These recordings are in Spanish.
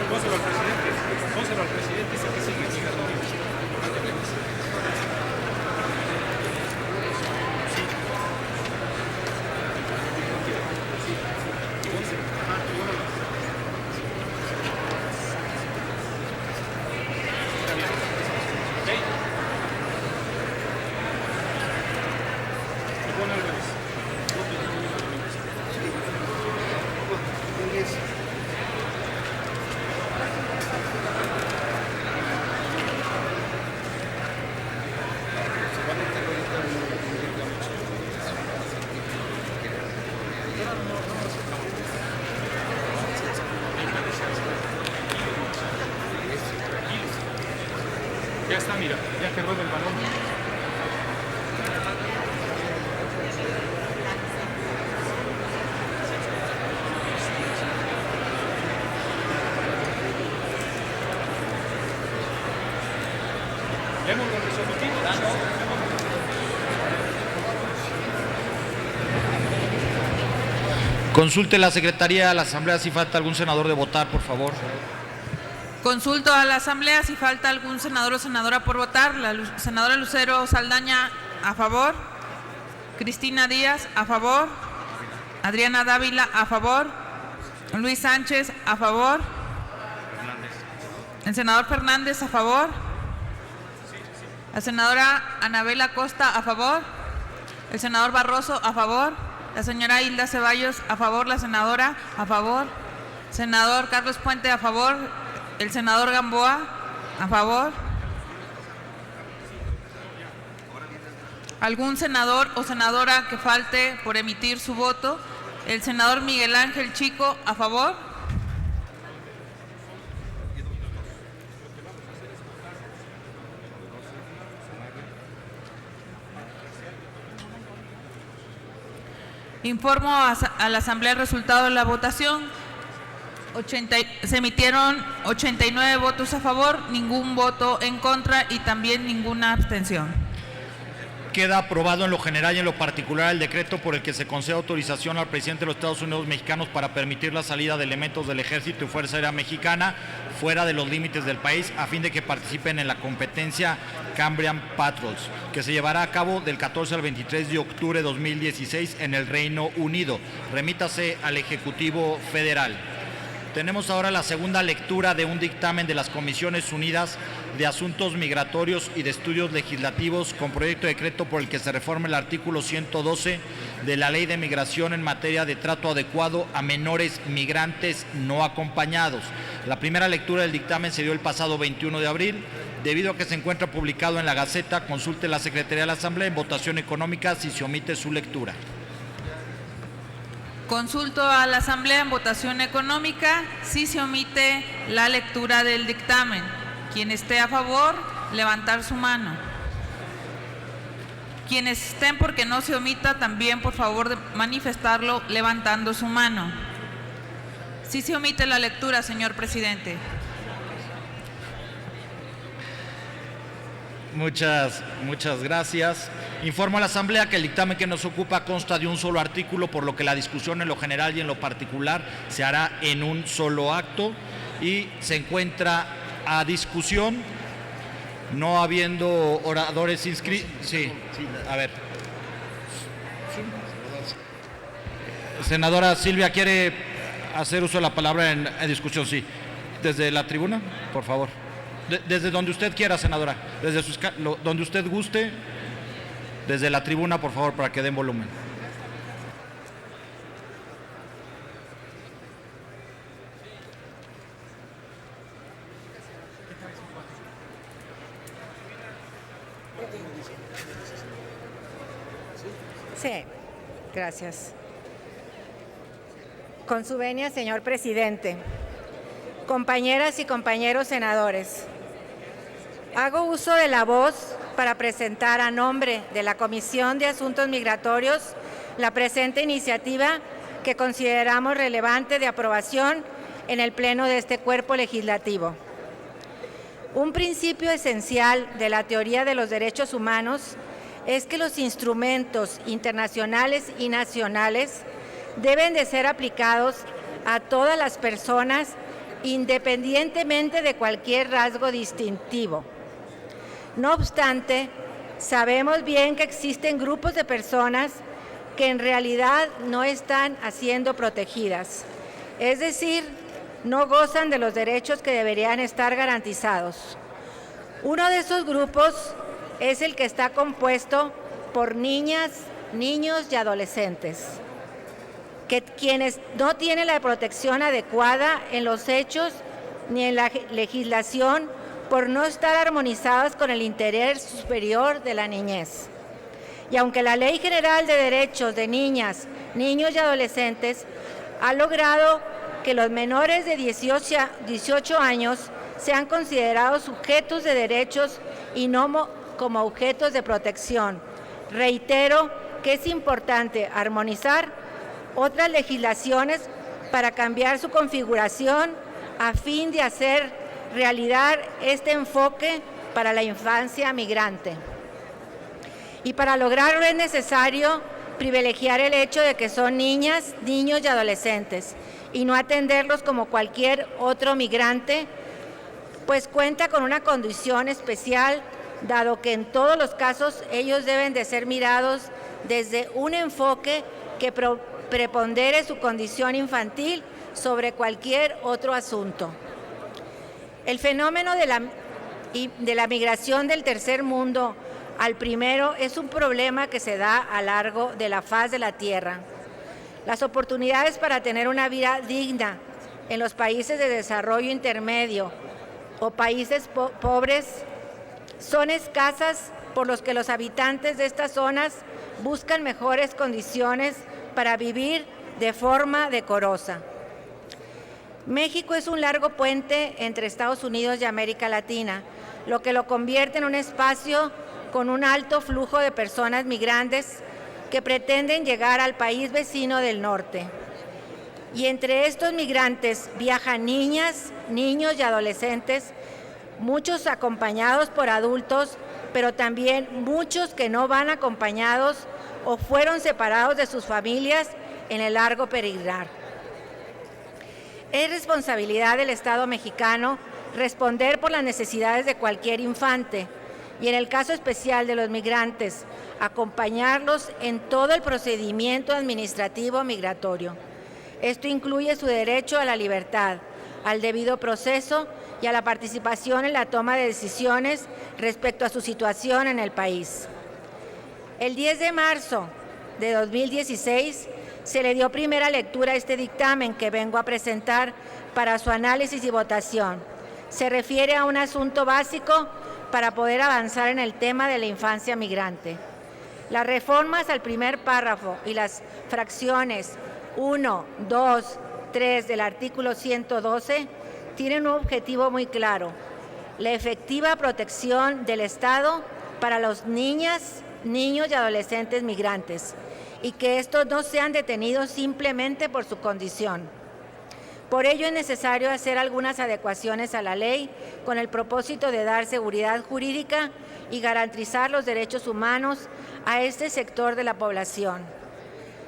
Pónselo al presidente. Pónselo al presidente. Dice que sigue migratorio. Ya está, mira, ya que rueda el balón. ¿Leemos los resolutivos? Consulte la Secretaría de la Asamblea si falta algún senador de votar, por favor. Consulto a la Asamblea si falta algún senador o senadora por votar. La senadora Lucero Saldaña, a favor. Cristina Díaz, a favor. Adriana Dávila, a favor. Luis Sánchez, a favor. El senador Fernández, a favor. La senadora Anabela Costa, a favor. El senador Barroso, a favor. La señora Hilda Ceballos, a favor. La senadora, a favor. Senador Carlos Puente, a favor. El senador Gamboa, a favor. ¿Algún senador o senadora que falte por emitir su voto? El senador Miguel Ángel Chico, a favor. Informo a la Asamblea el resultado de la votación. Se emitieron 89 votos a favor, ningún voto en contra y también ninguna abstención. Queda aprobado en lo general y en lo particular el decreto por el que se concede autorización al presidente de los Estados Unidos mexicanos para permitir la salida de elementos del Ejército y Fuerza Aérea Mexicana fuera de los límites del país a fin de que participen en la competencia Cambrian Patrols, que se llevará a cabo del 14 al 23 de octubre de 2016 en el Reino Unido. Remítase al Ejecutivo Federal. Tenemos ahora la segunda lectura de un dictamen de las Comisiones Unidas de Asuntos Migratorios y de Estudios Legislativos con proyecto de decreto por el que se reforma el artículo 112 de la Ley de Migración en materia de trato adecuado a menores migrantes no acompañados. La primera lectura del dictamen se dio el pasado 21 de abril. Debido a que se encuentra publicado en la Gaceta, consulte la Secretaría de la Asamblea en votación económica si se omite su lectura. Consulto a la Asamblea en votación económica si se omite la lectura del dictamen. Quien esté a favor, levantar su mano. Quienes estén porque no se omita, también por favor de manifestarlo levantando su mano. Si se omite la lectura, señor presidente. Muchas gracias. Informo a la Asamblea que el dictamen que nos ocupa consta de un solo artículo, por lo que la discusión en lo general y en lo particular se hará en un solo acto y se encuentra a discusión, no habiendo oradores inscritos. Sí, a ver. Senadora Silvia, ¿quiere hacer uso de la palabra en discusión? Sí. Desde la tribuna, por favor. Desde donde usted quiera, senadora, desde donde usted guste, desde la tribuna, por favor, para que den volumen. Sí, gracias. Con su venia, señor presidente, compañeras y compañeros senadores, hago uso de la voz para presentar a nombre de la Comisión de Asuntos Migratorios la presente iniciativa que consideramos relevante de aprobación en el Pleno de este cuerpo legislativo. Un principio esencial de la teoría de los derechos humanos es que los instrumentos internacionales y nacionales deben de ser aplicados a todas las personas independientemente de cualquier rasgo distintivo. No obstante, sabemos bien que existen grupos de personas que en realidad no están siendo protegidas, es decir, no gozan de los derechos que deberían estar garantizados. Uno de esos grupos es el que está compuesto por niñas, niños y adolescentes, quienes no tienen la protección adecuada en los hechos ni en la legislación por no estar armonizadas con el interés superior de la niñez. Y aunque la Ley General de Derechos de Niñas, Niños y Adolescentes ha logrado que los menores de 18 años sean considerados sujetos de derechos y no como objetos de protección, reitero que es importante armonizar otras legislaciones para cambiar su configuración a fin de hacer realidad este enfoque para la infancia migrante. Y para lograrlo es necesario privilegiar el hecho de que son niñas, niños y adolescentes y no atenderlos como cualquier otro migrante, pues cuenta con una condición especial, dado que en todos los casos ellos deben de ser mirados desde un enfoque que prepondere su condición infantil sobre cualquier otro asunto. El fenómeno de la migración del tercer mundo al primero es un problema que se da a lo largo de la faz de la tierra. Las oportunidades para tener una vida digna en los países de desarrollo intermedio o países pobres son escasas, por los que los habitantes de estas zonas buscan mejores condiciones para vivir de forma decorosa. México es un largo puente entre Estados Unidos y América Latina, lo que lo convierte en un espacio con un alto flujo de personas migrantes que pretenden llegar al país vecino del norte. Y entre estos migrantes viajan niñas, niños y adolescentes, muchos acompañados por adultos, pero también muchos que no van acompañados o fueron separados de sus familias en el largo peregrinar. Es responsabilidad del Estado mexicano responder por las necesidades de cualquier infante y, en el caso especial de los migrantes, acompañarlos en todo el procedimiento administrativo migratorio. Esto incluye su derecho a la libertad, al debido proceso y a la participación en la toma de decisiones respecto a su situación en el país. El 10 de marzo de 2016 se le dio primera lectura a este dictamen que vengo a presentar para su análisis y votación. Se refiere a un asunto básico para poder avanzar en el tema de la infancia migrante. Las reformas al primer párrafo y las fracciones 1, 2, 3 del artículo 112 tienen un objetivo muy claro: la efectiva protección del Estado para las niñas, niños y adolescentes migrantes, y que estos no sean detenidos simplemente por su condición. Por ello es necesario hacer algunas adecuaciones a la ley con el propósito de dar seguridad jurídica y garantizar los derechos humanos a este sector de la población.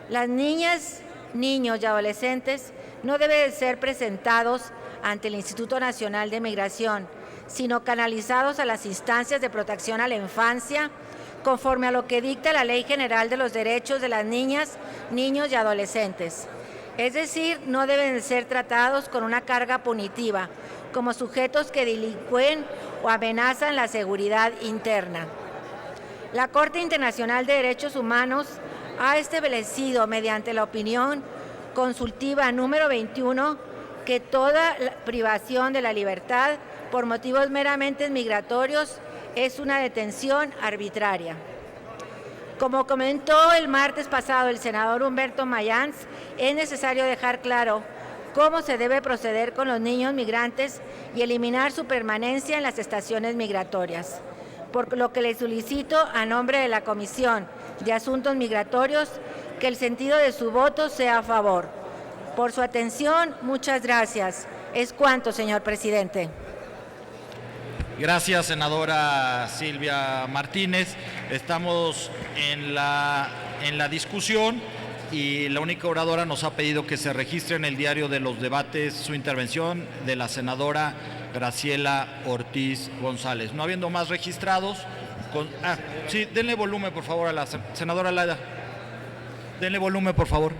Las niñas, niños y adolescentes no deben ser presentados ante el Instituto Nacional de Migración, sino canalizados a las instancias de protección a la infancia, conforme a lo que dicta la Ley General de los Derechos de las Niñas, Niños y Adolescentes. Es decir, no deben ser tratados con una carga punitiva, como sujetos que delinquen o amenazan la seguridad interna. La Corte Internacional de Derechos Humanos ha establecido, mediante la opinión consultiva número 21, que toda privación de la libertad por motivos meramente migratorios es una detención arbitraria. Como comentó el martes pasado el senador Humberto Mayans, es necesario dejar claro cómo se debe proceder con los niños migrantes y eliminar su permanencia en las estaciones migratorias, por lo que le solicito a nombre de la Comisión de Asuntos Migratorios que el sentido de su voto sea a favor. Por su atención, muchas gracias. Es cuanto, señor presidente. Gracias, senadora Silvia Martínez. Estamos en la discusión y la única oradora nos ha pedido que se registre en el diario de los debates su intervención de la senadora Graciela Ortiz González. No habiendo más registrados, sí, denle volumen por favor a la senadora Laida. Denle volumen por favor.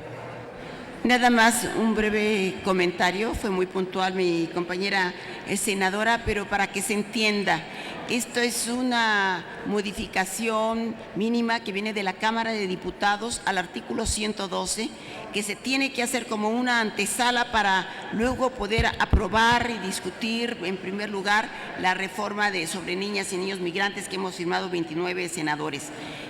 Nada más un breve comentario, fue muy puntual mi compañera senadora, pero para que se entienda, esto es una modificación mínima que viene de la Cámara de Diputados al artículo 112, que se tiene que hacer como una antesala para luego poder aprobar y discutir en primer lugar la reforma sobre niñas y niños migrantes que hemos firmado 29 senadores.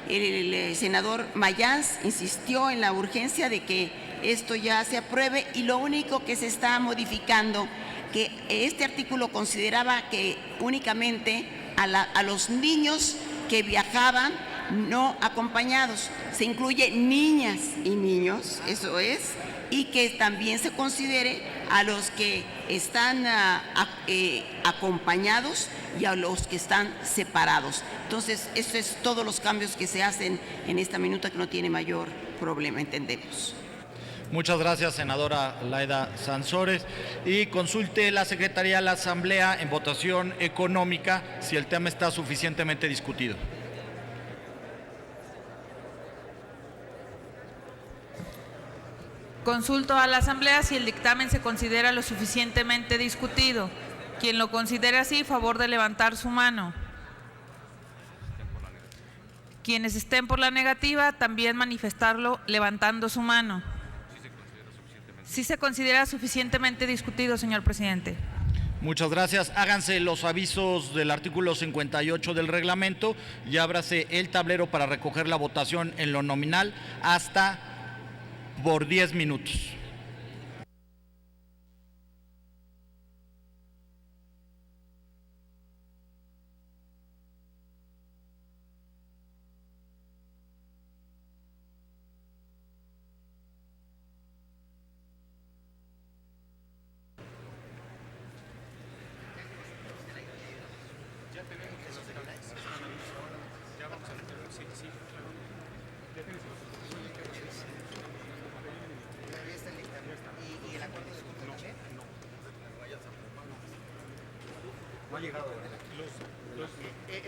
El senador Mayans insistió en la urgencia de que esto ya se apruebe y lo único que se está modificando, que este artículo consideraba que únicamente a los niños que viajaban no acompañados, se incluye niñas y niños, eso es, y que también se considere a los que están acompañados y a los que están separados. Entonces, eso es todos los cambios que se hacen en esta minuta, que no tiene mayor problema, entendemos. Muchas gracias, senadora Laida Sansores. Y consulte la Secretaría de la Asamblea en votación económica si el tema está suficientemente discutido. Consulto a la Asamblea si el dictamen se considera lo suficientemente discutido. Quien lo considere así, favor de levantar su mano. Quienes estén por la negativa, también manifestarlo levantando su mano. Sí se considera suficientemente discutido, señor presidente. Muchas gracias. Háganse los avisos del artículo 58 del reglamento y ábrase el tablero para recoger la votación en lo nominal hasta por 10 minutos.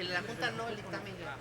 La Junta no, el dictamen ya.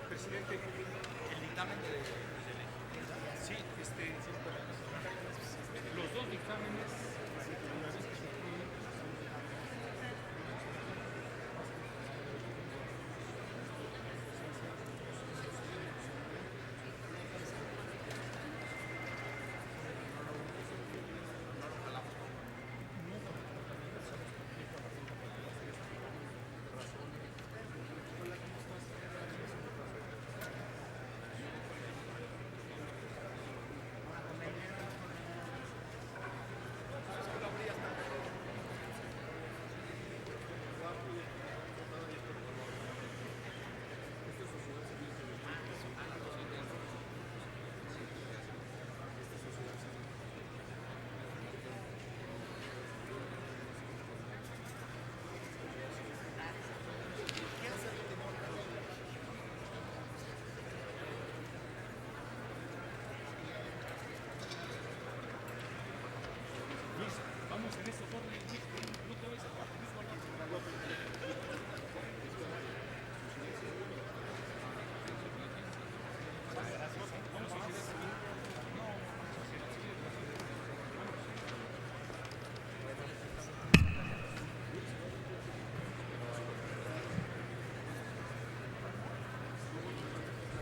Presidente, el dictamen sí, los dos dictámenes, una vez que se aprueben,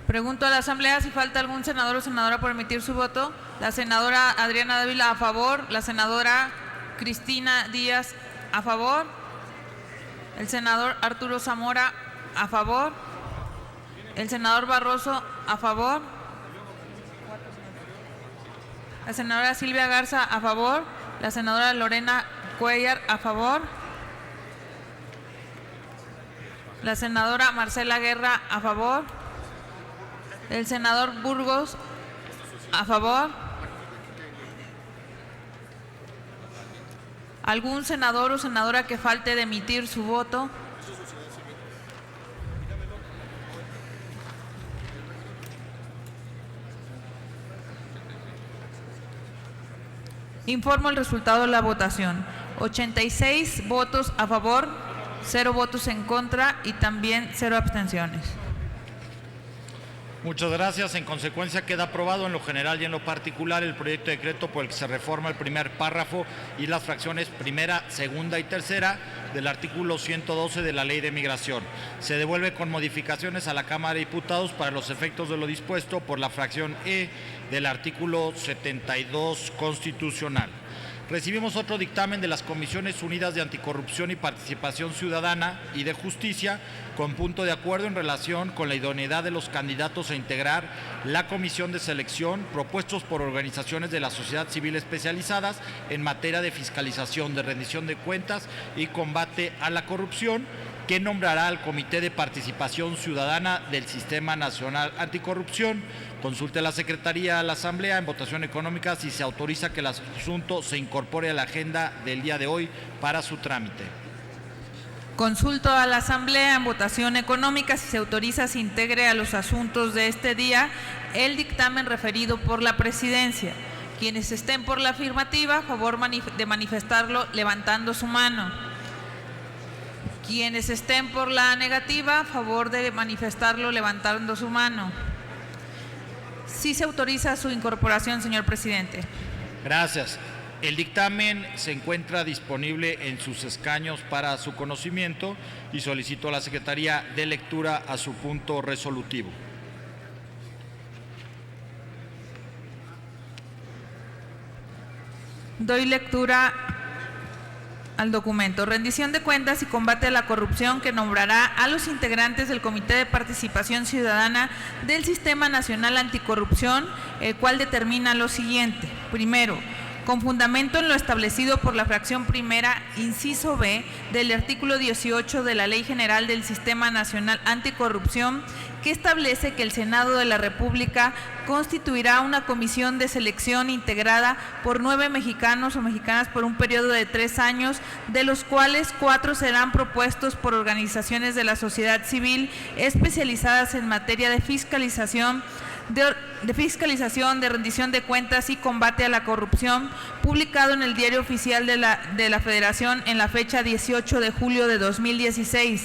Pregunto a la Asamblea si falta algún senador o senadora por emitir su voto. La senadora Adriana Dávila a favor, la senadora Cristina Díaz a favor, el senador Arturo Zamora a favor, el senador Barroso a favor, la senadora Silvia Garza a favor, la senadora Lorena Cuellar a favor, la senadora Marcela Guerra a favor, el senador Burgos a favor, algún senador o senadora que falte de emitir su voto. Informo el resultado de la votación. 86 votos a favor, 0 votos en contra y también 0 abstenciones. Muchas gracias. En consecuencia, queda aprobado en lo general y en lo particular el proyecto de decreto por el que se reforma el primer párrafo y las fracciones primera, segunda y tercera del artículo 112 de la Ley de Migración. Se devuelve con modificaciones a la Cámara de Diputados para los efectos de lo dispuesto por la fracción E del artículo 72 constitucional. Recibimos otro dictamen de las Comisiones Unidas de Anticorrupción y Participación Ciudadana y de Justicia, con punto de acuerdo en relación con la idoneidad de los candidatos a integrar la comisión de selección propuestos por organizaciones de la sociedad civil especializadas en materia de fiscalización, de rendición de cuentas y combate a la corrupción, que nombrará al Comité de Participación Ciudadana del Sistema Nacional Anticorrupción. Consulte a la Secretaría a la Asamblea en votación económica si se autoriza que el asunto se incorpore a la agenda del día de hoy para su trámite. Consulto a la Asamblea en votación económica si se autoriza se integre a los asuntos de este día el dictamen referido por la Presidencia. Quienes estén por la afirmativa, favor de manifestarlo levantando su mano. Quienes estén por la negativa, favor de manifestarlo levantando su mano. Sí se autoriza su incorporación, señor presidente. Gracias. El dictamen se encuentra disponible en sus escaños para su conocimiento y solicito a la Secretaría de lectura a su punto resolutivo. Doy lectura al documento. Rendición de cuentas y combate a la corrupción, que nombrará a los integrantes del Comité de Participación Ciudadana del Sistema Nacional Anticorrupción, el cual determina lo siguiente. Primero, con fundamento en lo establecido por la fracción primera, inciso B, del artículo 18 de la Ley General del Sistema Nacional Anticorrupción, que establece que el Senado de la República constituirá una comisión de selección integrada por 9 mexicanos o mexicanas por un periodo de 3 años, de los cuales 4 serán propuestos por organizaciones de la sociedad civil especializadas en materia de fiscalización, de rendición de cuentas y combate a la corrupción, publicado en el Diario Oficial de la Federación en la fecha 18 de julio de 2016.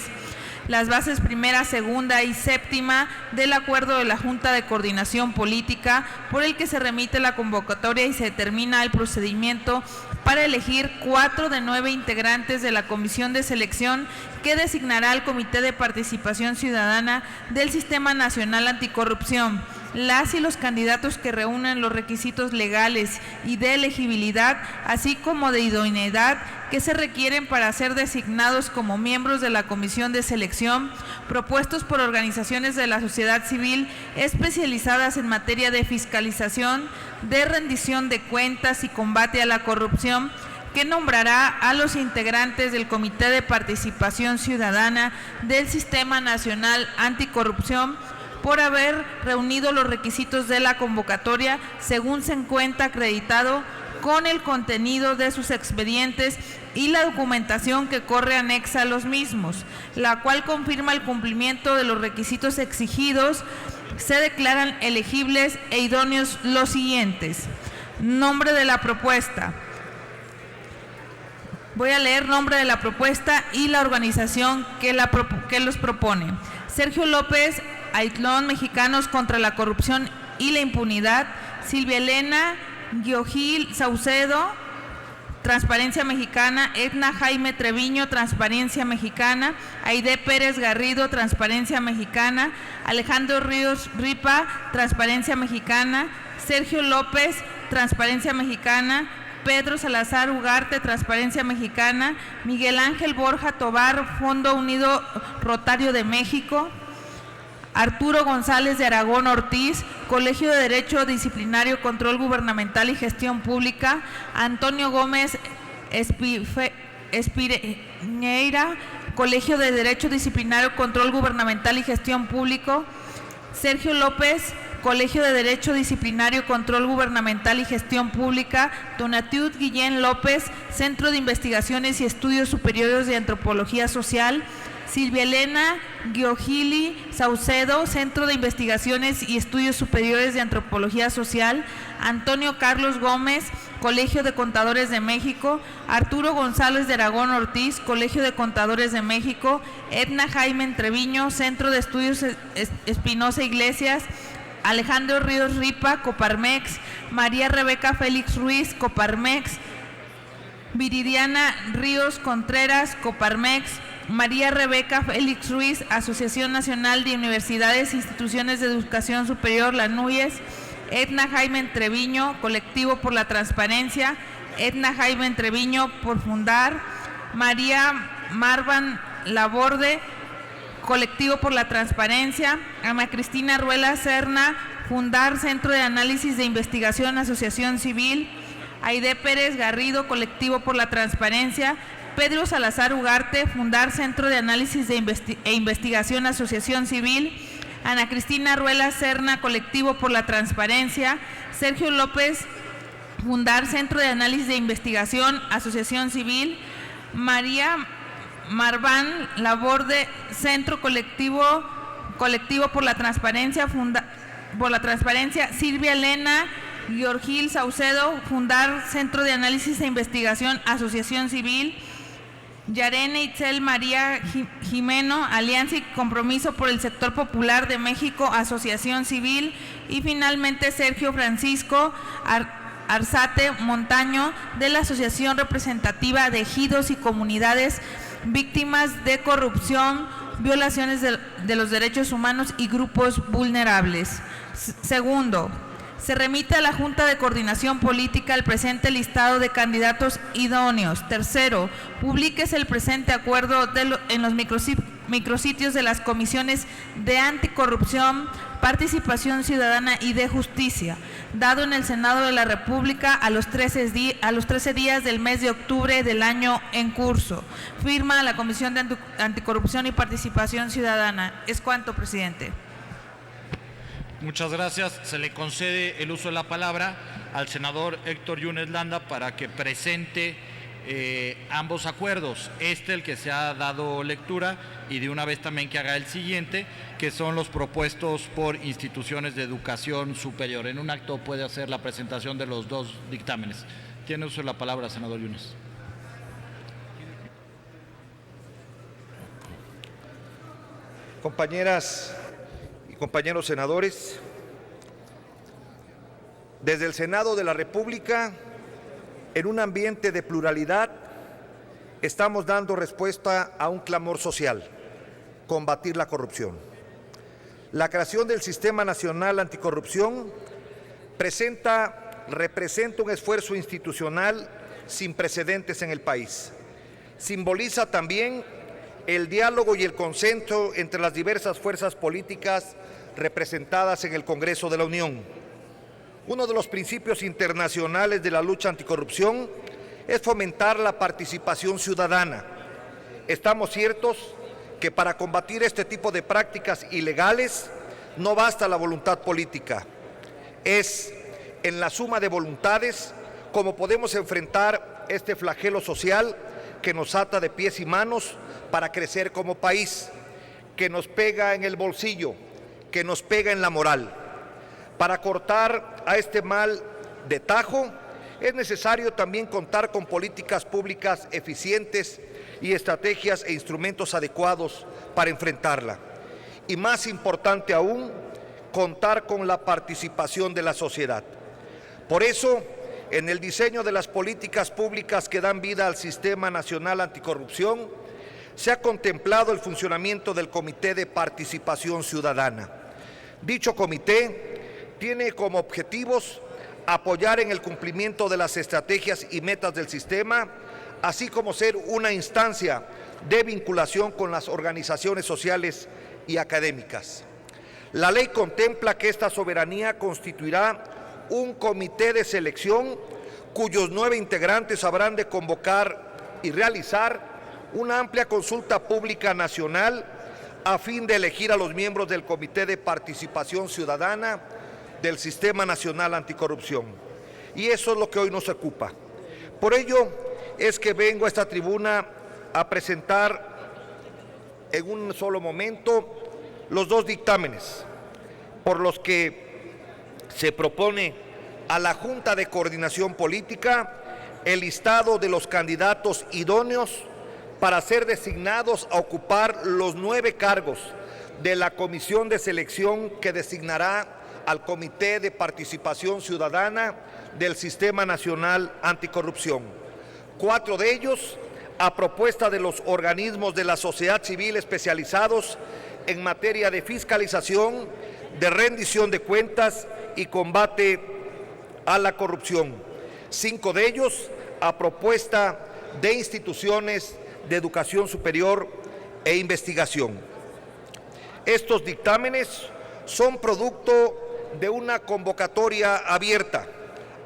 Las bases primera, segunda y séptima del acuerdo de la Junta de Coordinación Política, por el que se remite la convocatoria y se determina el procedimiento para elegir 4 de 9 integrantes de la Comisión de Selección que designará el Comité de Participación Ciudadana del Sistema Nacional Anticorrupción. Las y los candidatos que reúnen los requisitos legales y de elegibilidad, así como de idoneidad, que se requieren para ser designados como miembros de la Comisión de Selección, propuestos por organizaciones de la sociedad civil especializadas en materia de fiscalización, de rendición de cuentas y combate a la corrupción, que nombrará a los integrantes del Comité de Participación Ciudadana del Sistema Nacional Anticorrupción, por haber reunido los requisitos de la convocatoria según se encuentra acreditado con el contenido de sus expedientes y la documentación que corre anexa a los mismos, la cual confirma el cumplimiento de los requisitos exigidos. Se declaran elegibles e idóneos los siguientes. Nombre de la propuesta. Voy a leer nombre de la propuesta y la organización que los propone. Sergio López Aitlón, Mexicanos contra la Corrupción y la Impunidad. Silvia Elena Giogil Saucedo, Transparencia Mexicana; Edna Jaime Treviño, Transparencia Mexicana; Aide Pérez Garrido, Transparencia Mexicana; Alejandro Ríos Ripa, Transparencia Mexicana; Sergio López, Transparencia Mexicana; Pedro Salazar Ugarte, Transparencia Mexicana; Miguel Ángel Borja Tobar, Fondo Unido Rotario de México; Arturo González de Aragón Ortiz, Colegio de Derecho Disciplinario, Control Gubernamental y Gestión Pública; Antonio Gómez Espireñeira, Colegio de Derecho Disciplinario, Control Gubernamental y Gestión Público; Sergio López, Colegio de Derecho Disciplinario, Control Gubernamental y Gestión Pública; Tonatiuh Guillén López, Centro de Investigaciones y Estudios Superiores de Antropología Social; Silvia Elena Giogili Saucedo, Centro de Investigaciones y Estudios Superiores de Antropología Social; Antonio Carlos Gómez, Colegio de Contadores de México; Arturo González de Aragón Ortiz, Colegio de Contadores de México; Edna Jaime Treviño, Centro de Estudios Espinosa Iglesias; Alejandro Ríos Ripa, Coparmex; María Rebeca Félix Ruiz, Coparmex; Viridiana Ríos Contreras, Coparmex; María Rebeca Félix Ruiz, Asociación Nacional de Universidades e Instituciones de Educación Superior, la NUYES; Edna Jaime Treviño, Colectivo por la Transparencia; Edna Jaime Treviño, por Fundar; María Marvan Laborde, Colectivo por la Transparencia; Ana Cristina Ruela Serna, Fundar, Centro de Análisis de Investigación, Asociación Civil; Aide Pérez Garrido, Colectivo por la Transparencia; Pedro Salazar Ugarte, Fundar, Centro de Análisis e Investigación, Asociación Civil; Ana Cristina Ruela Serna, Colectivo por la Transparencia; Sergio López, Fundar, Centro de Análisis de Investigación, Asociación Civil; María Marván Laborde, Centro Colectivo por la Transparencia, Silvia Elena Giorgil Saucedo, Fundar, Centro de Análisis e Investigación, Asociación Civil; Yarene Itzel María Jimeno, Alianza y Compromiso por el Sector Popular de México, Asociación Civil; y finalmente Sergio Francisco Arzate Montaño, de la Asociación Representativa de Ejidos y Comunidades Víctimas de Corrupción, Violaciones de los Derechos Humanos y Grupos Vulnerables. Segundo, se remite a la Junta de Coordinación Política el presente listado de candidatos idóneos. Tercero, publíquese el presente acuerdo en los micrositios de las comisiones de Anticorrupción, Participación Ciudadana y de Justicia, dado en el Senado de la República a los 13 días del mes de octubre del año en curso. Firma la Comisión de Anticorrupción y Participación Ciudadana. Es cuanto, presidente. Muchas gracias. Se le concede el uso de la palabra al senador Héctor Yunes Landa para que presente ambos acuerdos, el que se ha dado lectura, y de una vez también que haga el siguiente, que son los propuestos por instituciones de educación superior. En un acto puede hacer la presentación de los dos dictámenes. Tiene uso de la palabra, senador Yunes. Compañeras y compañeros senadores, desde el Senado de la República, en un ambiente de pluralidad, estamos dando respuesta a un clamor social: combatir la corrupción. La creación del Sistema Nacional Anticorrupción representa un esfuerzo institucional sin precedentes en el país. Simboliza también el diálogo y el consenso entre las diversas fuerzas políticas representadas en el Congreso de la Unión. Uno de los principios internacionales de la lucha anticorrupción es fomentar la participación ciudadana. Estamos ciertos que para combatir este tipo de prácticas ilegales no basta la voluntad política. Es en la suma de voluntades como podemos enfrentar este flagelo social que nos ata de pies y manos para crecer como país, que nos pega en el bolsillo, que nos pega en la moral. Para cortar a este mal de tajo, es necesario también contar con políticas públicas eficientes y estrategias e instrumentos adecuados para enfrentarla. Y más importante aún, contar con la participación de la sociedad. Por eso, en el diseño de las políticas públicas que dan vida al Sistema Nacional Anticorrupción, se ha contemplado el funcionamiento del Comité de Participación Ciudadana. Dicho comité tiene como objetivos apoyar en el cumplimiento de las estrategias y metas del sistema, así como ser una instancia de vinculación con las organizaciones sociales y académicas. La ley contempla que esta soberanía constituirá un comité de selección cuyos 9 integrantes habrán de convocar y realizar una amplia consulta pública nacional a fin de elegir a los miembros del Comité de Participación Ciudadana del Sistema Nacional Anticorrupción. Y eso es lo que hoy nos ocupa. Por ello es que vengo a esta tribuna a presentar en un solo momento los 2 dictámenes por los que se propone a la Junta de Coordinación Política el listado de los candidatos idóneos para ser designados a ocupar los 9 cargos de la Comisión de Selección que designará al Comité de Participación Ciudadana del Sistema Nacional Anticorrupción. 4 de ellos a propuesta de los organismos de la sociedad civil especializados en materia de fiscalización, de rendición de cuentas y combate a la corrupción. 5 de ellos a propuesta de instituciones de educación superior e investigación. Estos dictámenes son producto de una convocatoria abierta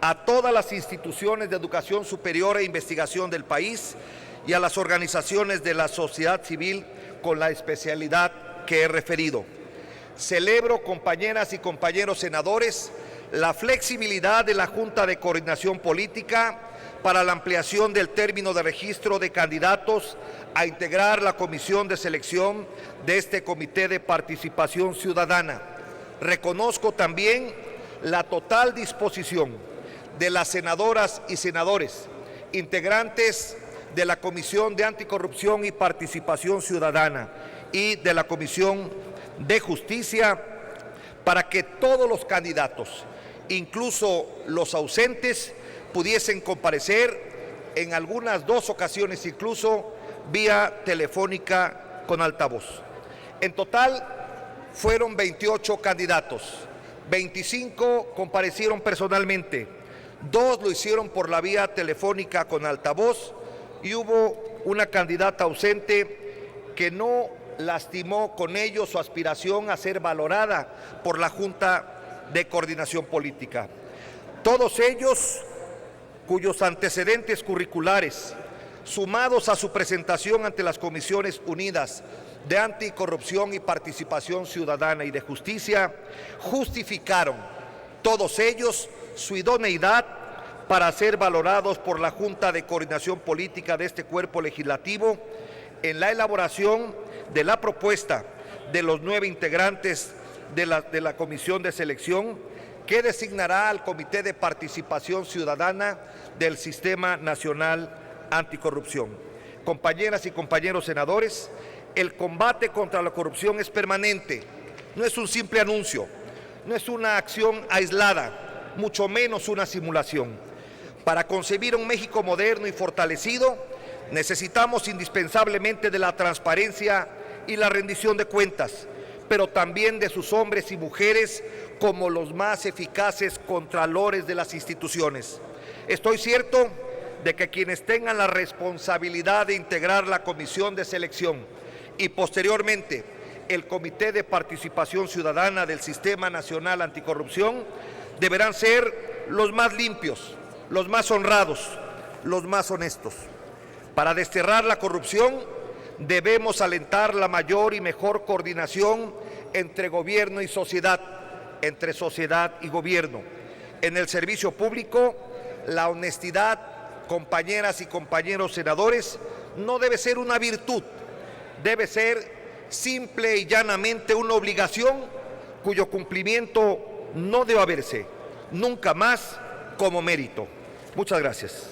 a todas las instituciones de educación superior e investigación del país y a las organizaciones de la sociedad civil con la especialidad que he referido. Celebro, compañeras y compañeros senadores, la flexibilidad de la Junta de Coordinación Política para la ampliación del término de registro de candidatos a integrar la comisión de selección de este Comité de Participación Ciudadana. Reconozco también la total disposición de las senadoras y senadores, integrantes de la Comisión de Anticorrupción y Participación Ciudadana y de la Comisión de Justicia, para que todos los candidatos, incluso los ausentes, pudiesen comparecer en algunas 2 ocasiones, incluso vía telefónica con altavoz. En total fueron 28 candidatos, 25 comparecieron personalmente, 2 lo hicieron por la vía telefónica con altavoz y hubo una candidata ausente que no lastimó con ello su aspiración a ser valorada por la Junta de Coordinación Política. Todos ellos, cuyos antecedentes curriculares, sumados a su presentación ante las Comisiones Unidas de Anticorrupción y Participación Ciudadana y de Justicia, justificaron, todos ellos, su idoneidad para ser valorados por la Junta de Coordinación Política de este cuerpo legislativo en la elaboración de la propuesta de los 9 integrantes de la Comisión de Selección que designará al Comité de Participación Ciudadana del Sistema Nacional Anticorrupción. Compañeras y compañeros senadores, el combate contra la corrupción es permanente, no es un simple anuncio, no es una acción aislada, mucho menos una simulación. Para concebir un México moderno y fortalecido, necesitamos indispensablemente de la transparencia y la rendición de cuentas, pero también de sus hombres y mujeres como los más eficaces contralores de las instituciones. Estoy cierto de que quienes tengan la responsabilidad de integrar la Comisión de Selección y posteriormente el Comité de Participación Ciudadana del Sistema Nacional Anticorrupción deberán ser los más limpios, los más honrados, los más honestos. Para desterrar la corrupción debemos alentar la mayor y mejor coordinación entre gobierno y sociedad, entre sociedad y gobierno. En el servicio público, la honestidad, compañeras y compañeros senadores, no debe ser una virtud, debe ser simple y llanamente una obligación cuyo cumplimiento no debe verse nunca más como mérito. Muchas gracias.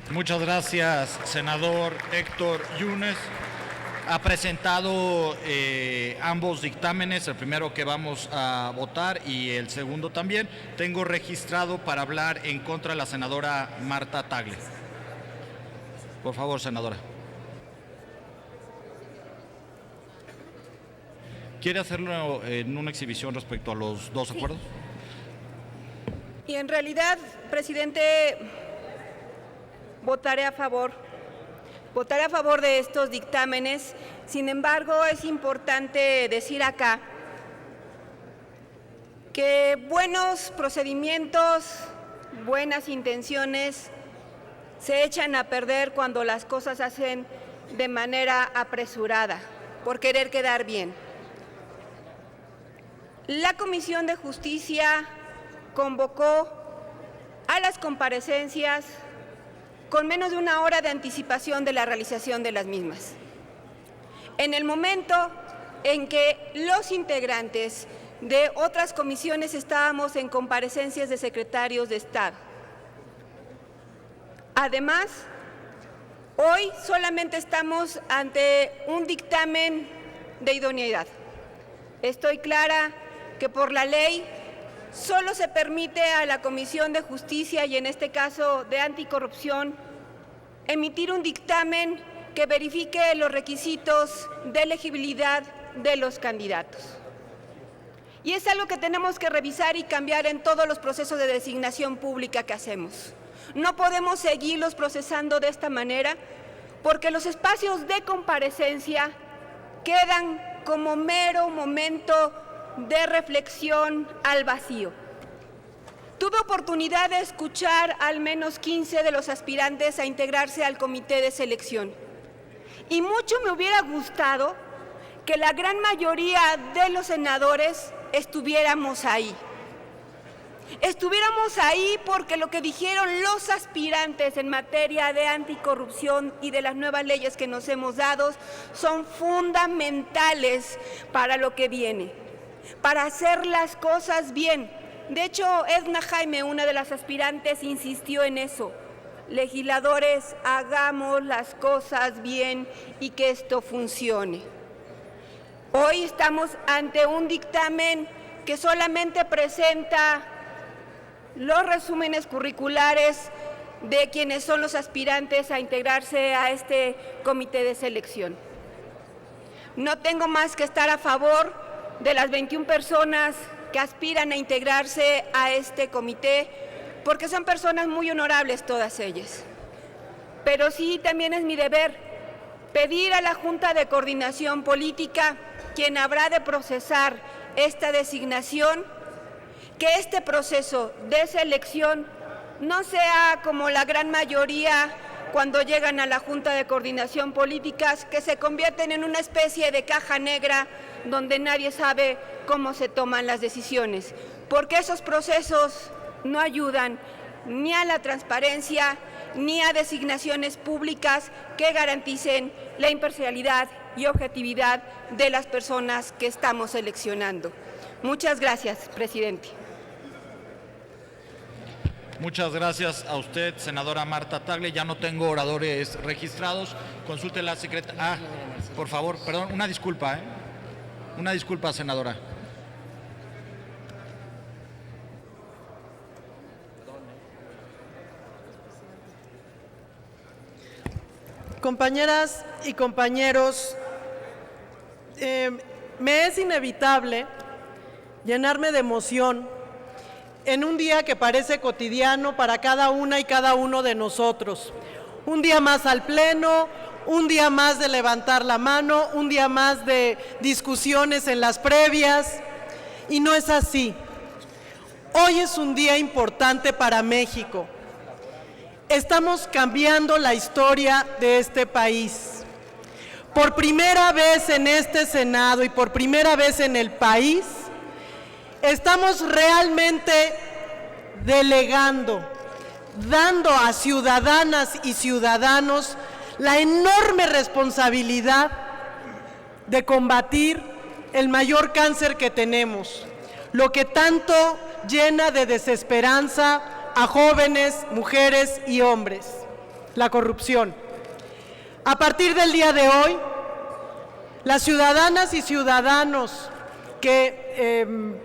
Muchas gracias, senador Héctor Yunes. ha presentado ambos dictámenes, el primero que vamos a votar y el segundo también. Tengo registrado para hablar en contra la senadora Marta Tagle. Por favor, senadora. ¿Quiere hacerlo en una exhibición respecto a los dos acuerdos? Y en realidad, presidente, votaré a favor de estos dictámenes. Sin embargo, es importante decir acá que buenos procedimientos, buenas intenciones se echan a perder cuando las cosas se hacen de manera apresurada, por querer quedar bien. La Comisión de Justicia convocó a las comparecencias con menos de una hora de anticipación de la realización de las mismas. En el momento en que los integrantes de otras comisiones estábamos en comparecencias de secretarios de Estado. Además, hoy solamente estamos ante un dictamen de idoneidad. Estoy clara que por la ley solo se permite a la Comisión de Justicia y en este caso de Anticorrupción emitir un dictamen que verifique los requisitos de elegibilidad de los candidatos. Y es algo que tenemos que revisar y cambiar en todos los procesos de designación pública que hacemos. No podemos seguirlos procesando de esta manera porque los espacios de comparecencia quedan como mero momento de reflexión al vacío. Tuve oportunidad de escuchar al menos 15 de los aspirantes a integrarse al comité de selección. Y mucho me hubiera gustado que la gran mayoría de los senadores estuviéramos ahí. Estuviéramos ahí porque lo que dijeron los aspirantes en materia de anticorrupción y de las nuevas leyes que nos hemos dado son fundamentales para lo que viene, para hacer las cosas bien. De hecho, Edna Jaime, una de las aspirantes, insistió en eso. Legisladores, hagamos las cosas bien y que esto funcione. Hoy estamos ante un dictamen que solamente presenta los resúmenes curriculares de quienes son los aspirantes a integrarse a este comité de selección. No tengo más que estar a favor de las 21 personas que aspiran a integrarse a este comité, porque son personas muy honorables todas ellas. Pero sí, también es mi deber pedir a la Junta de Coordinación Política, quien habrá de procesar esta designación, que este proceso de selección no sea como la gran mayoría cuando llegan a la Junta de Coordinación Políticas, que se convierten en una especie de caja negra donde nadie sabe cómo se toman las decisiones, porque esos procesos no ayudan ni a la transparencia ni a designaciones públicas que garanticen la imparcialidad y objetividad de las personas que estamos seleccionando. Muchas gracias, presidente. Muchas gracias a usted, senadora Marta Tagle. Ya no tengo oradores registrados. Consulte la secretaria. Por favor, perdón, una disculpa, Una disculpa, senadora. Compañeras y compañeros, me es inevitable llenarme de emoción en un día que parece cotidiano para cada una y cada uno de nosotros. Un día más al Pleno, un día más de levantar la mano, un día más de discusiones en las previas, y no es así. Hoy es un día importante para México. Estamos cambiando la historia de este país. Por primera vez en este Senado y por primera vez en el país, estamos realmente delegando, dando a ciudadanas y ciudadanos la enorme responsabilidad de combatir el mayor cáncer que tenemos, lo que tanto llena de desesperanza a jóvenes, mujeres y hombres, la corrupción. A partir del día de hoy, Las ciudadanas y ciudadanos que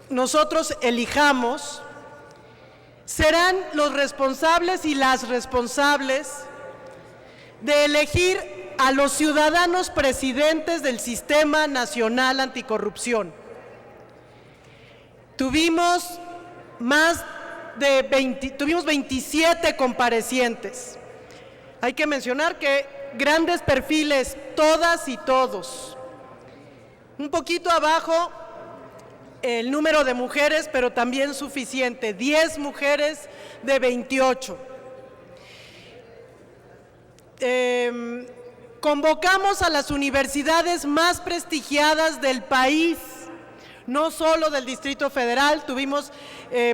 nosotros elijamos serán los responsables y las responsables de elegir a los ciudadanos presidentes del Sistema Nacional Anticorrupción. Tuvimos 27 comparecientes. Hay que mencionar que grandes perfiles, todas y todos. Un poquito abajo el número de mujeres, pero también suficiente, 10 mujeres de 28. Convocamos a las universidades más prestigiadas del país, no solo del Distrito Federal, tuvimos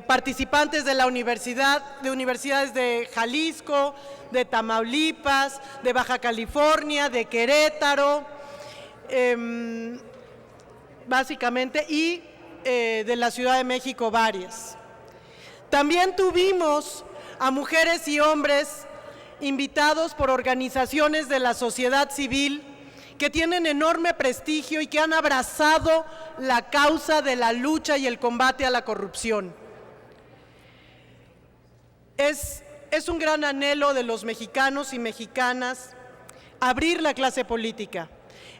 participantes de universidades de Jalisco, de Tamaulipas, de Baja California, de Querétaro, básicamente, y de la Ciudad de México varias. También tuvimos a mujeres y hombres invitados por organizaciones de la sociedad civil que tienen enorme prestigio y que han abrazado la causa de la lucha y el combate a la corrupción. Es un gran anhelo de los mexicanos y mexicanas abrir la clase política.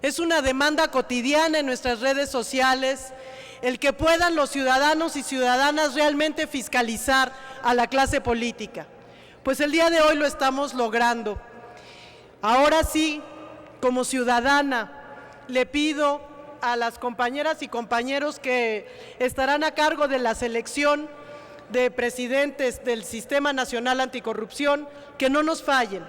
Es una demanda cotidiana en nuestras redes sociales el que puedan los ciudadanos y ciudadanas realmente fiscalizar a la clase política. Pues el día de hoy lo estamos logrando. Ahora sí, como ciudadana, le pido a las compañeras y compañeros que estarán a cargo de la selección de presidentes del Sistema Nacional Anticorrupción que no nos fallen,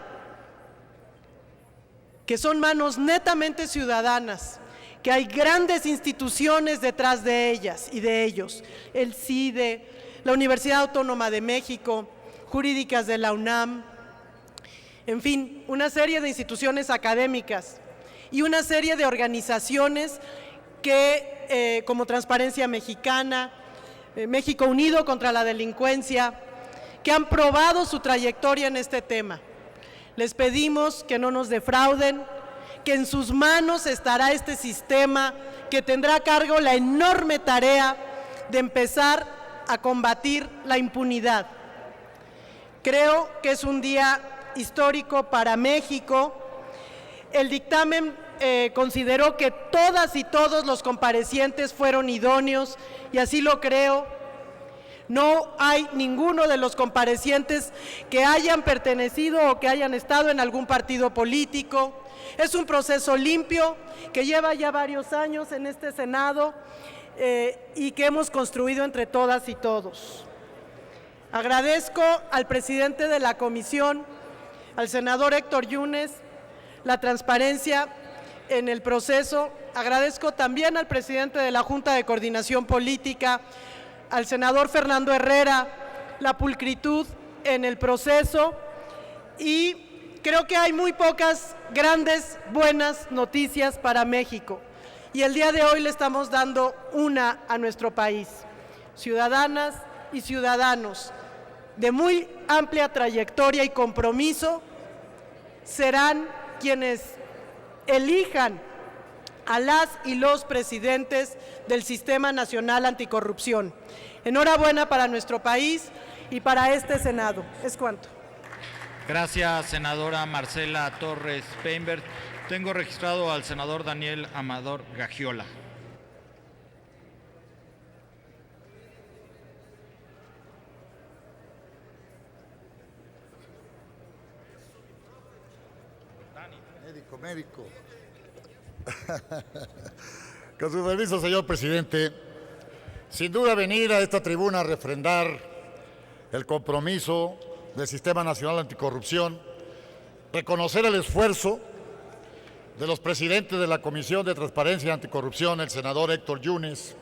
que son manos netamente ciudadanas, que hay grandes instituciones detrás de ellas y de ellos, el CIDE, la Universidad Autónoma de México, jurídicas de la UNAM, en fin, una serie de instituciones académicas y una serie de organizaciones que, como Transparencia Mexicana, México Unido contra la Delincuencia, que han probado su trayectoria en este tema. Les pedimos que no nos defrauden, que en sus manos estará este sistema que tendrá a cargo la enorme tarea de empezar a combatir la impunidad. Creo que es un día histórico para México. El dictamen consideró que todas y todos los comparecientes fueron idóneos y así lo creo. No hay ninguno de los comparecientes que hayan pertenecido o que hayan estado en algún partido político. Es un proceso limpio que lleva ya varios años en este Senado y que hemos construido entre todas y todos. Agradezco al presidente de la comisión, al senador Héctor Yunes, la transparencia en el proceso. Agradezco también al presidente de la Junta de Coordinación Política, al senador Fernando Herrera, la pulcritud en el proceso, y creo que hay muy pocas grandes, buenas noticias para México. Y el día de hoy le estamos dando una a nuestro país. Ciudadanas y ciudadanos de muy amplia trayectoria y compromiso serán quienes elijan a las y los presidentes del Sistema Nacional Anticorrupción. Enhorabuena para nuestro país y para este Senado. Es cuanto. Gracias, senadora Marcela Torres Peinbert. Tengo registrado al senador Daniel Amador Gagiola. Médico. Con su permiso, señor presidente, sin duda venir a esta tribuna a refrendar el compromiso del Sistema Nacional Anticorrupción, reconocer el esfuerzo de los presidentes de la Comisión de Transparencia y Anticorrupción, el senador Héctor Yunes,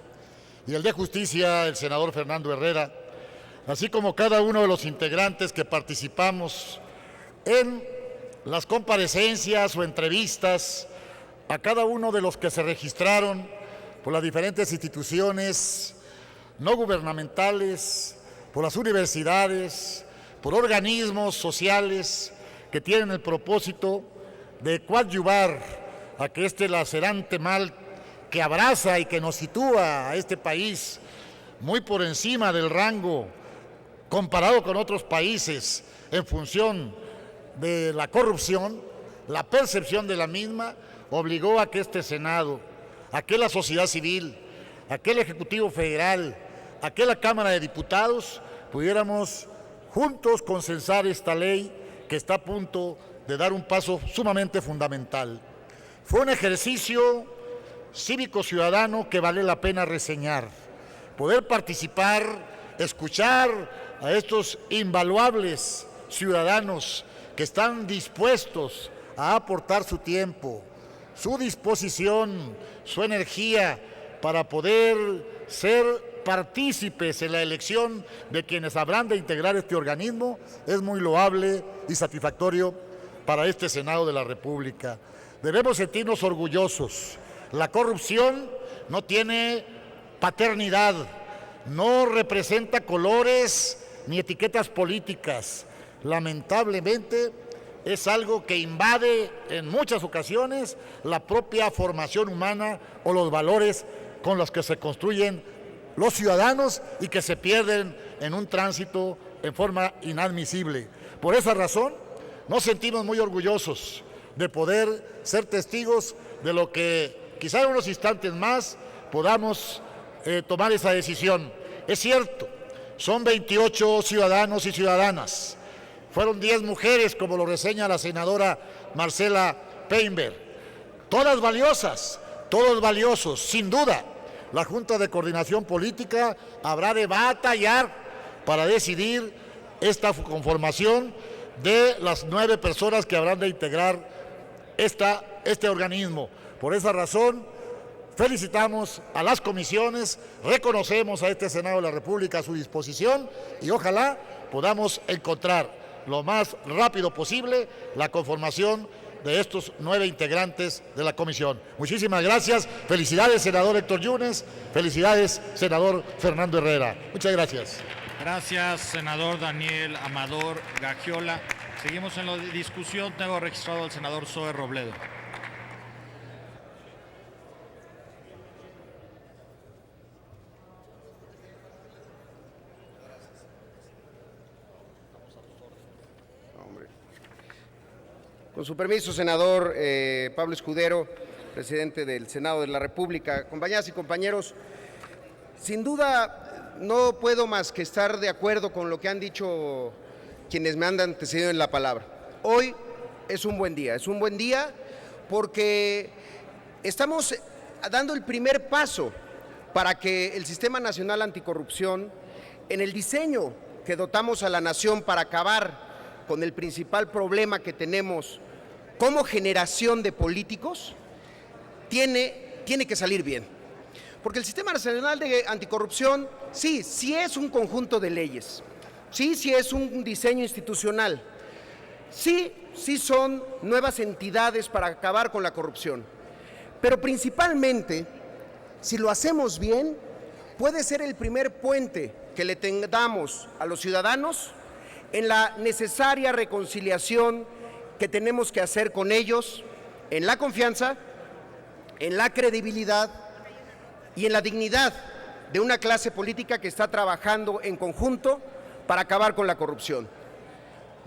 y el de Justicia, el senador Fernando Herrera, así como cada uno de los integrantes que participamos en las comparecencias o entrevistas a cada uno de los que se registraron por las diferentes instituciones no gubernamentales, por las universidades, por organismos sociales que tienen el propósito de coadyuvar a que este lacerante mal que abraza y que nos sitúa a este país muy por encima del rango comparado con otros países en función de la corrupción, la percepción de la misma, obligó a que este Senado, a que la sociedad civil, a que el Ejecutivo Federal, a que la Cámara de Diputados pudiéramos juntos consensar esta ley que está a punto de dar un paso sumamente fundamental. Fue un ejercicio cívico-ciudadano que vale la pena reseñar. Poder participar, escuchar a estos invaluables ciudadanos que están dispuestos a aportar su tiempo, su disposición, su energía para poder ser partícipes en la elección de quienes habrán de integrar este organismo, es muy loable y satisfactorio para este Senado de la República. Debemos sentirnos orgullosos. La corrupción no tiene paternidad, no representa colores ni etiquetas políticas. Lamentablemente es algo que invade en muchas ocasiones la propia formación humana o los valores con los que se construyen los ciudadanos y que se pierden en un tránsito en forma inadmisible. Por esa razón, nos sentimos muy orgullosos de poder ser testigos de lo que quizá en unos instantes más podamos tomar esa decisión. Es cierto, son 28 ciudadanos y ciudadanas. Fueron 10 mujeres, como lo reseña la senadora Marcela Peinberg. Todas valiosas, todos valiosos, sin duda. La Junta de Coordinación Política habrá de batallar para decidir esta conformación de las 9 personas que habrán de integrar este organismo. Por esa razón, felicitamos a las comisiones, reconocemos a este Senado de la República a su disposición y ojalá podamos encontrar lo más rápido posible la conformación de estos 9 integrantes de la comisión. Muchísimas gracias. Felicidades, senador Héctor Yunes. Felicidades, senador Fernando Herrera. Muchas gracias. Gracias, senador Daniel Amador Gagiola. Seguimos en la discusión. Tengo registrado al senador Zoe Robledo. Con su permiso, senador Pablo Escudero, presidente del Senado de la República, compañeras y compañeros, sin duda no puedo más que estar de acuerdo con lo que han dicho quienes me han antecedido en la palabra. Hoy es un buen día porque estamos dando el primer paso para que el Sistema Nacional Anticorrupción, en el diseño que dotamos a la nación para acabar con el principal problema que tenemos como generación de políticos, tiene que salir bien. Porque el Sistema Nacional de Anticorrupción, sí es un conjunto de leyes, sí es un diseño institucional, sí son nuevas entidades para acabar con la corrupción, pero principalmente, si lo hacemos bien, puede ser el primer puente que le tengamos a los ciudadanos en la necesaria reconciliación que tenemos que hacer con ellos, en la confianza, en la credibilidad y en la dignidad de una clase política que está trabajando en conjunto para acabar con la corrupción.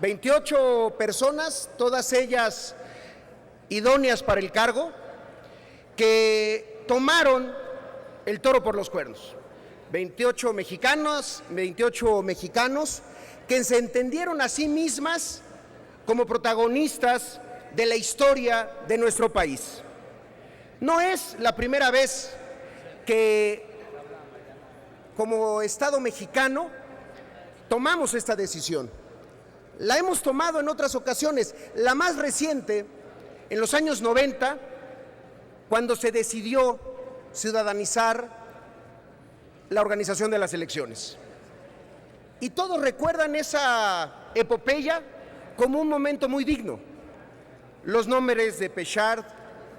28 personas, todas ellas idóneas para el cargo, que tomaron el toro por los cuernos. 28 mexicanos que se entendieron a sí mismas como protagonistas de la historia de nuestro país. No es la primera vez que como Estado mexicano tomamos esta decisión. La hemos tomado en otras ocasiones, la más reciente en los años 90, cuando se decidió ciudadanizar la organización de las elecciones. Y todos recuerdan esa epopeya como un momento muy digno. Los nombres de Pechard,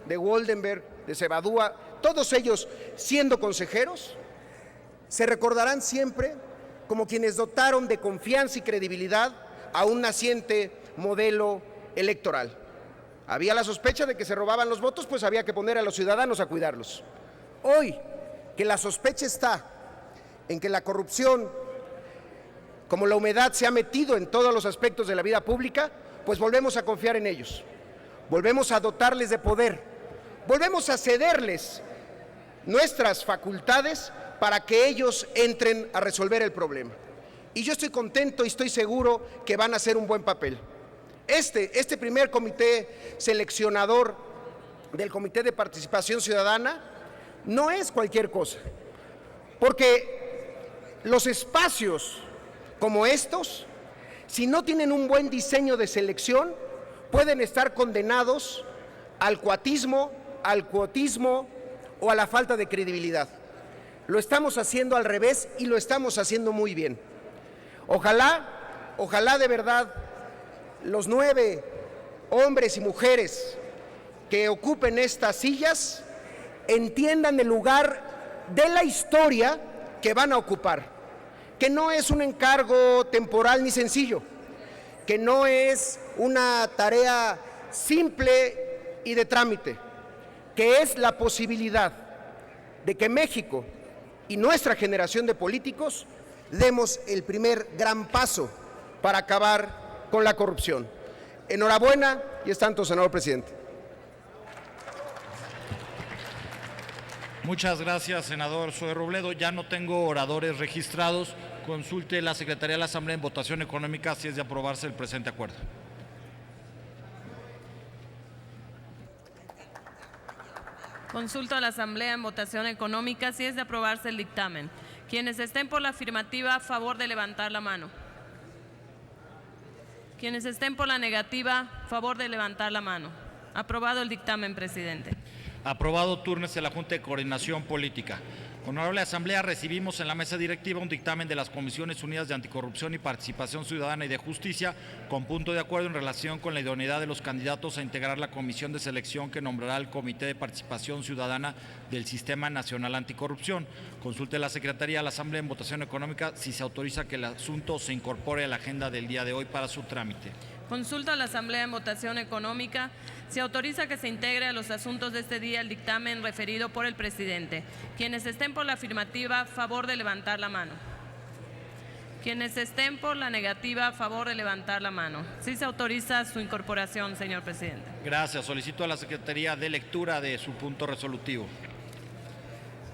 de Woldenberg, de Cebadúa, todos ellos siendo consejeros, se recordarán siempre como quienes dotaron de confianza y credibilidad a un naciente modelo electoral. Había la sospecha de que se robaban los votos, pues había que poner a los ciudadanos a cuidarlos. Hoy, que la sospecha está en que la corrupción, como la humedad, se ha metido en todos los aspectos de la vida pública, pues volvemos a confiar en ellos, volvemos a dotarles de poder, volvemos a cederles nuestras facultades para que ellos entren a resolver el problema. Y yo estoy contento y estoy seguro que van a hacer un buen papel. Este primer comité seleccionador del Comité de Participación Ciudadana no es cualquier cosa, porque los espacios como estos, si no tienen un buen diseño de selección, pueden estar condenados al cuatismo, al cuotismo o a la falta de credibilidad. Lo estamos haciendo al revés y lo estamos haciendo muy bien. Ojalá de verdad los 9 hombres y mujeres que ocupen estas sillas entiendan el lugar de la historia que van a ocupar, que no es un encargo temporal ni sencillo, que no es una tarea simple y de trámite, que es la posibilidad de que México y nuestra generación de políticos demos el primer gran paso para acabar con la corrupción. Enhorabuena y es tanto, senador presidente. Muchas gracias, senador Zoe Robledo. Ya no tengo oradores registrados. Consulte la Secretaría de la Asamblea en votación económica si es de aprobarse el presente acuerdo. Consulto a la Asamblea en votación económica si es de aprobarse el dictamen. Quienes estén por la afirmativa, a favor de levantar la mano. Quienes estén por la negativa, a favor de levantar la mano. Aprobado el dictamen, presidente. Aprobado, túrnese la Junta de Coordinación Política. Honorable Asamblea, recibimos en la mesa directiva un dictamen de las Comisiones Unidas de Anticorrupción y Participación Ciudadana y de Justicia con punto de acuerdo en relación con la idoneidad de los candidatos a integrar la comisión de selección que nombrará el Comité de Participación Ciudadana del Sistema Nacional Anticorrupción. Consulte la Secretaría de la Asamblea en votación económica si se autoriza que el asunto se incorpore a la agenda del día de hoy para su trámite. Consulta a la Asamblea en votación económica. Se autoriza que se integre a los asuntos de este día el dictamen referido por el presidente. Quienes estén por la afirmativa, a favor de levantar la mano. Quienes estén por la negativa, a favor de levantar la mano. Sí se autoriza su incorporación, señor presidente. Gracias. Solicito a la Secretaría de lectura de su punto resolutivo.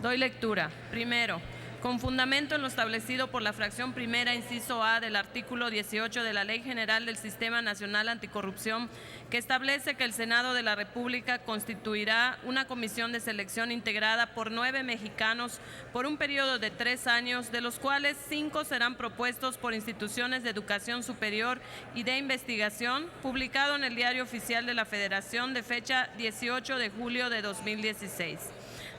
Doy lectura. Primero, con fundamento en lo establecido por la fracción primera, inciso A del artículo 18 de la Ley General del Sistema Nacional Anticorrupción, que establece que el Senado de la República constituirá una comisión de selección integrada por 9 mexicanos por un periodo de 3 años, de los cuales 5 serán propuestos por instituciones de educación superior y de investigación, publicado en el Diario Oficial de la Federación de fecha 18 de julio de 2016.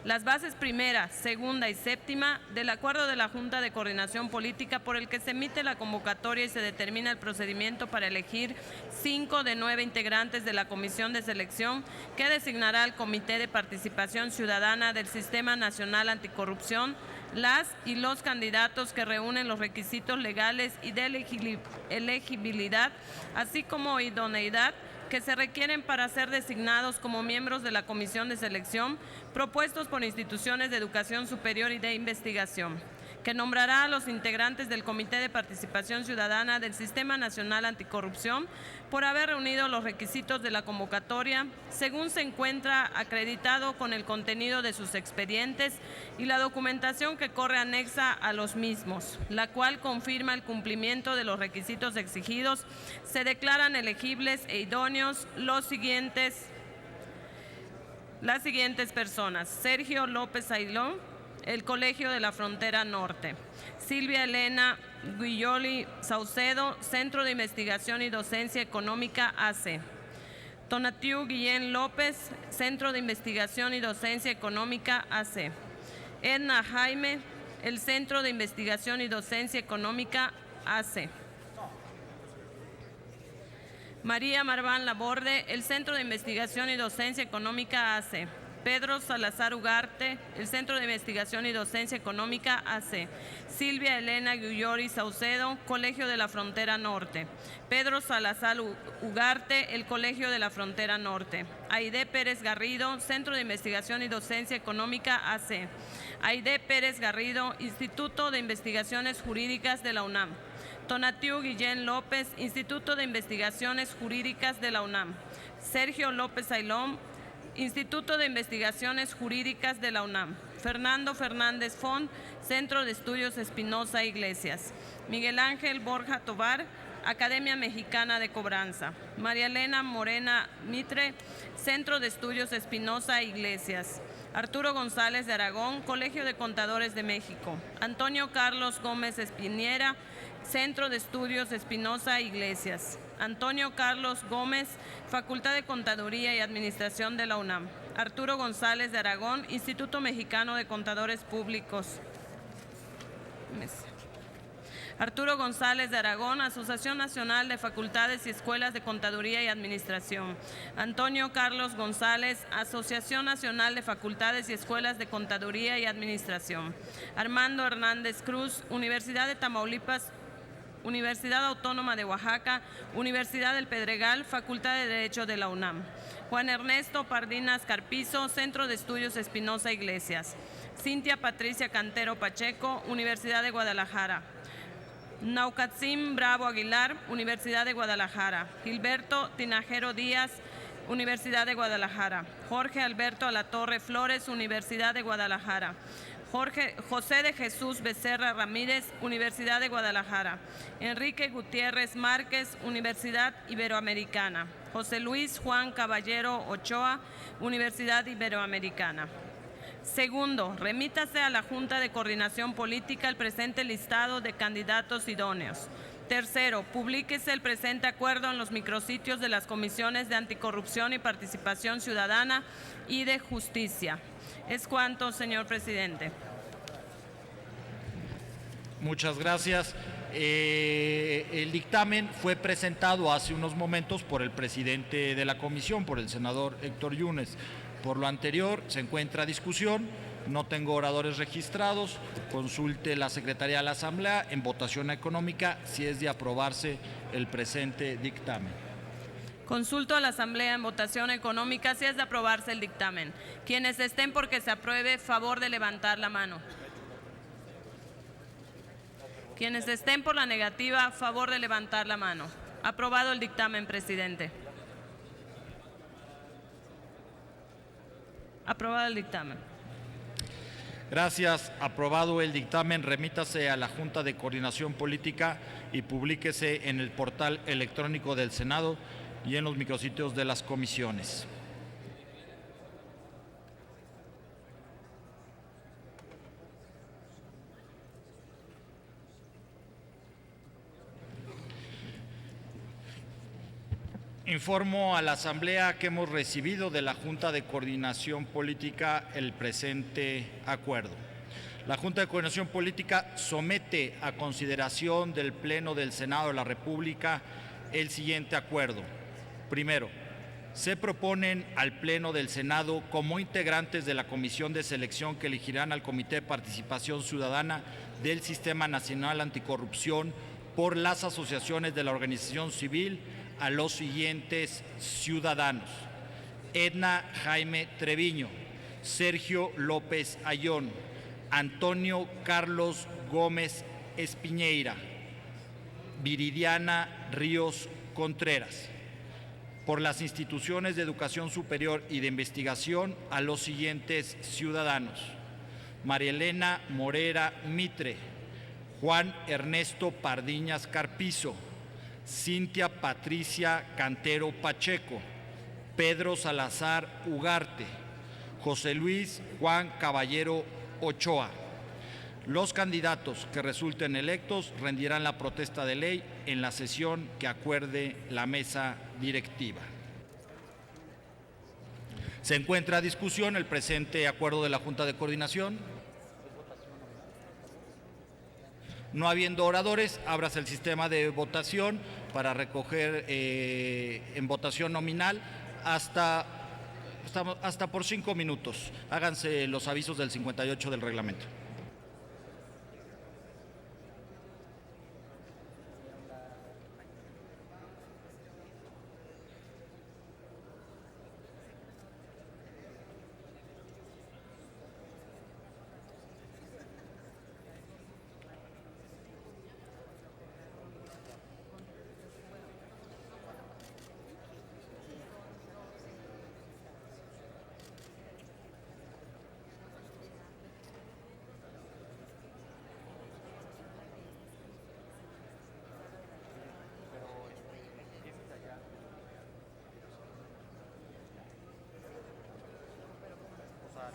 Las bases primera, segunda y séptima del acuerdo de la Junta de Coordinación Política por el que se emite la convocatoria y se determina el procedimiento para elegir 5 de 9 integrantes de la Comisión de Selección que designará el Comité de Participación Ciudadana del Sistema Nacional Anticorrupción, las y los candidatos que reúnen los requisitos legales y de elegibilidad, así como idoneidad, que se requieren para ser designados como miembros de la Comisión de Selección, propuestos por instituciones de educación superior y de investigación, que nombrará a los integrantes del Comité de Participación Ciudadana del Sistema Nacional Anticorrupción por haber reunido los requisitos de la convocatoria, según se encuentra acreditado con el contenido de sus expedientes y la documentación que corre anexa a los mismos, la cual confirma el cumplimiento de los requisitos exigidos. Se declaran elegibles e idóneos las siguientes personas: Sergio López Ailón, el Colegio de la Frontera Norte; Silvia Elena Guilloli Saucedo, Centro de Investigación y Docencia Económica AC; Tonatiu Guillén López, Centro de Investigación y Docencia Económica AC; Edna Jaime, el Centro de Investigación y Docencia Económica AC; María Marván Laborde, el Centro de Investigación y Docencia Económica AC; Pedro Salazar Ugarte, el Centro de Investigación y Docencia Económica, AC. Silvia Elena Guillori Saucedo, Colegio de la Frontera Norte. Pedro Salazar Ugarte, el Colegio de la Frontera Norte. Aide Pérez Garrido, Centro de Investigación y Docencia Económica, AC. Aide Pérez Garrido, Instituto de Investigaciones Jurídicas de la UNAM. Tonatiu Guillén López, Instituto de Investigaciones Jurídicas de la UNAM. Sergio López Ailón, Instituto de Investigaciones Jurídicas de la UNAM. Fernando Fernández Font, Centro de Estudios Espinosa Iglesias. Miguel Ángel Borja Tobar, Academia Mexicana de Cobranza. María Elena Morena Mitre, Centro de Estudios Espinosa Iglesias. Arturo González de Aragón, Colegio de Contadores de México. Antonio Carlos Gómez Espiniera, Centro de Estudios Espinosa Iglesias. Antonio Carlos Gómez, Facultad de Contaduría y Administración de la UNAM. Arturo González de Aragón, Instituto Mexicano de Contadores Públicos. Arturo González de Aragón, Asociación Nacional de Facultades y Escuelas de Contaduría y Administración. Antonio Carlos González, Asociación Nacional de Facultades y Escuelas de Contaduría y Administración. Armando Hernández Cruz, Universidad de Tamaulipas, Universidad Autónoma de Oaxaca, Universidad del Pedregal, Facultad de Derecho de la UNAM. Juan Ernesto Pardinas Carpizo, Centro de Estudios Espinosa Iglesias. Cintia Patricia Cantero Pacheco, Universidad de Guadalajara. Naucatzin Bravo Aguilar, Universidad de Guadalajara. Gilberto Tinajero Díaz, Universidad de Guadalajara. Jorge Alberto Alatorre Flores, Universidad de Guadalajara. José de Jesús Becerra Ramírez, Universidad de Guadalajara. Enrique Gutiérrez Márquez, Universidad Iberoamericana. José Luis Juan Caballero Ochoa, Universidad Iberoamericana. Segundo, remítase a la Junta de Coordinación Política el presente listado de candidatos idóneos. Tercero, publíquese el presente acuerdo en los micrositios de las comisiones de Anticorrupción y Participación Ciudadana y de Justicia. Es cuanto, señor presidente. Muchas gracias. El dictamen fue presentado hace unos momentos por el presidente de la comisión, por el senador Héctor Yunes. Por lo anterior, se encuentra a discusión. No tengo oradores registrados. Consulte la Secretaría de la Asamblea en votación económica si es de aprobarse el presente dictamen. Consulto a la Asamblea en votación económica si es de aprobarse el dictamen. Quienes estén por que se apruebe, favor de levantar la mano. Quienes estén por la negativa, favor de levantar la mano. Aprobado el dictamen, presidente. Aprobado el dictamen. Gracias. Aprobado el dictamen, remítase a la Junta de Coordinación Política y publíquese en el portal electrónico del Senado y en los micrositios de las comisiones. Informo a la Asamblea que hemos recibido de la Junta de Coordinación Política el presente acuerdo. La Junta de Coordinación Política somete a consideración del Pleno del Senado de la República el siguiente acuerdo. Primero, se proponen al Pleno del Senado como integrantes de la Comisión de Selección que elegirán al Comité de Participación Ciudadana del Sistema Nacional Anticorrupción por las asociaciones de la organización civil a los siguientes ciudadanos: Edna Jaime Treviño, Sergio López Ayón, Antonio Carlos Gómez Espiñeira, Viridiana Ríos Contreras. Por las instituciones de educación superior y de investigación a los siguientes ciudadanos: María Elena Morera Mitre, Juan Ernesto Pardiñas Carpizo, Cintia Patricia Cantero Pacheco, Pedro Salazar Ugarte, José Luis Juan Caballero Ochoa. Los candidatos que resulten electos rendirán la protesta de ley en la sesión que acuerde la mesa directiva. Se encuentra a discusión el presente acuerdo de la Junta de Coordinación. No habiendo oradores, ábrase el sistema de votación para recoger en votación nominal hasta hasta por 5 minutos. Háganse los avisos del 58 del reglamento.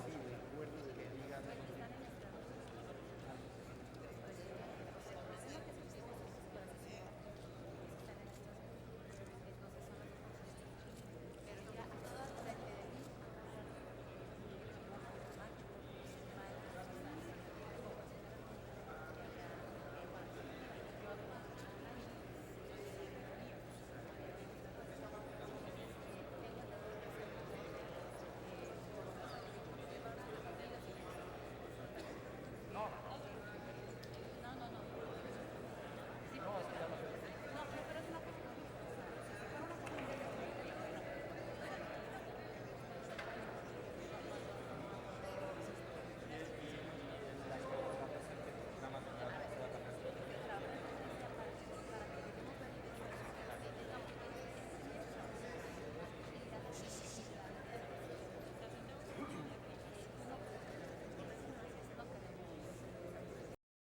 Sí.